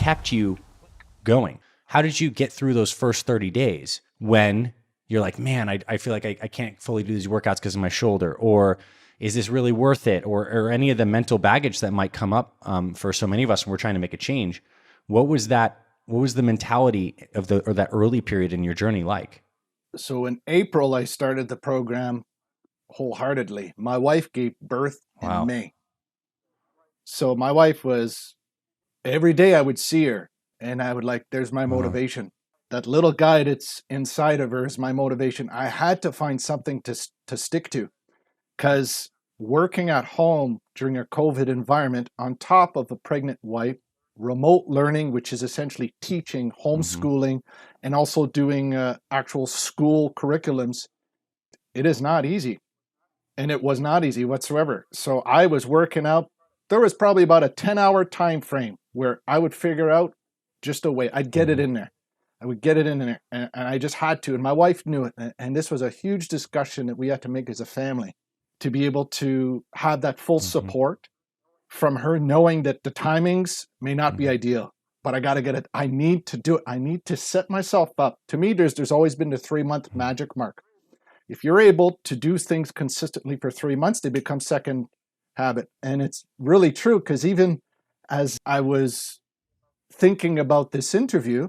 kept you going? How did you get through those first 30 days when you're like, man, I feel like I can't fully do these workouts because of my shoulder? Or is this really worth it? Or any of the mental baggage that might come up for so many of us when we're trying to make a change? What was that? What was the mentality of that early period in your journey like? So in April, I started the program wholeheartedly. My wife gave birth in May. So my wife was, every day I would see her and I would like, there's my motivation. That little guy that's inside of her is my motivation. I had to find something to stick to, because working at home during a COVID environment on top of a pregnant wife, remote learning, which is essentially teaching, homeschooling, and also doing actual school curriculums, it is not easy. And it was not easy whatsoever. So I was working out. There was probably about a 10-hour time frame where I would figure out just a way. I'd get it in there. I would get it in there. And I just had to. And my wife knew it. And this was a huge discussion that we had to make as a family, to be able to have that full support from her, knowing that the timings may not be ideal, but I got to get it. I need to do it. I need to set myself up. To me, there's always been the 3-month magic mark. If you're able to do things consistently for 3 months, they become second habit. And it's really true, because even as I was thinking about this interview,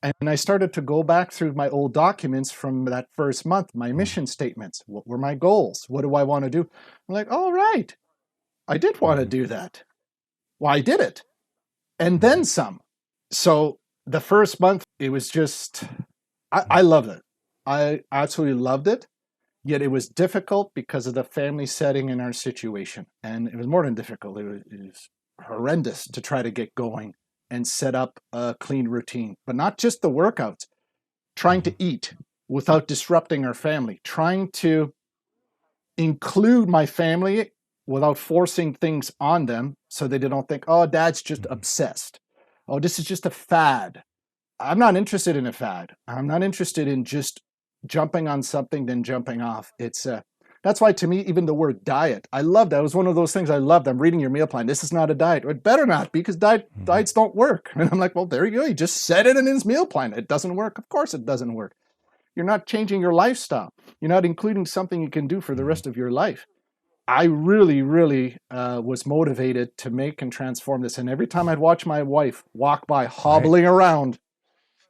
and I started to go back through my old documents from that first month, my mission statements, what were my goals? What do I want to do? I'm like, all right, I did want to do that. Well, I did it. And then some. So the first month, it was just, I loved it. I absolutely loved it. Yet it was difficult because of the family setting and our situation. And it was more than difficult. It was horrendous to try to get going and set up a clean routine. But not just the workouts, trying to eat without disrupting our family, trying to include my family without forcing things on them so that they don't think, oh, dad's just obsessed. Oh, this is just a fad. I'm not interested in a fad. I'm not interested in just jumping on something, then jumping off. That's why, to me, even the word diet, I love that. It was one of those things I loved. I'm reading your meal plan. This is not a diet. It better not be, because diets don't work. And I'm like, well, there you go. He just said it in his meal plan. It doesn't work. Of course it doesn't work. You're not changing your lifestyle. You're not including something you can do for the rest of your life. I really, really was motivated to make and transform this. And every time I'd watch my wife walk by hobbling around,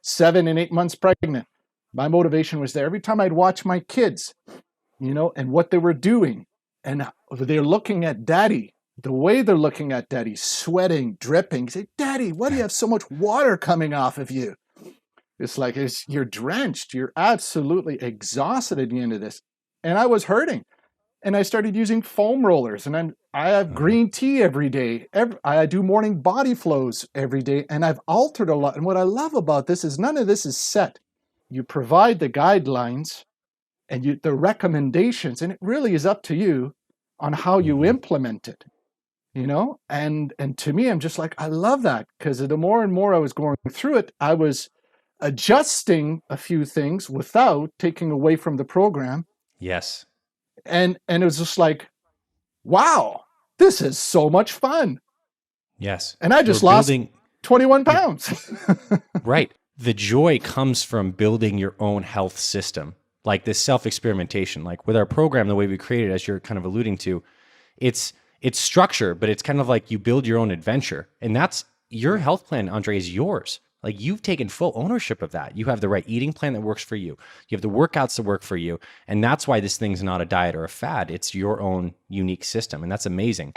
7 and 8 months pregnant, my motivation was there. Every time I'd watch my kids, and what they were doing, and they're looking at daddy, the way they're looking at daddy, sweating, dripping, say, Daddy, why do you have so much water coming off of you? It's like, you're drenched. You're absolutely exhausted at the end of this. And I was hurting. And I started using foam rollers, and I have green tea every day. I do morning body flows every day, and I've altered a lot. And what I love about this is none of this is set. You provide the guidelines and the recommendations, and it really is up to you on how you implement it, And to me, I'm just like, I love that, because the more and more I was going through it, I was adjusting a few things without taking away from the program. Yes. And it was just like, wow, this is so much fun. Yes. And I just lost 21 pounds. Right. The joy comes from building your own health system, like this self-experimentation. Like with our program, the way we created, as you're kind of alluding to, it's structure, but it's kind of like you build your own adventure. And that's your health plan, Andre, is yours. Like you've taken full ownership of that. You have the right eating plan that works for you. You have the workouts that work for you. And that's why this thing's not a diet or a fad. It's your own unique system. And that's amazing.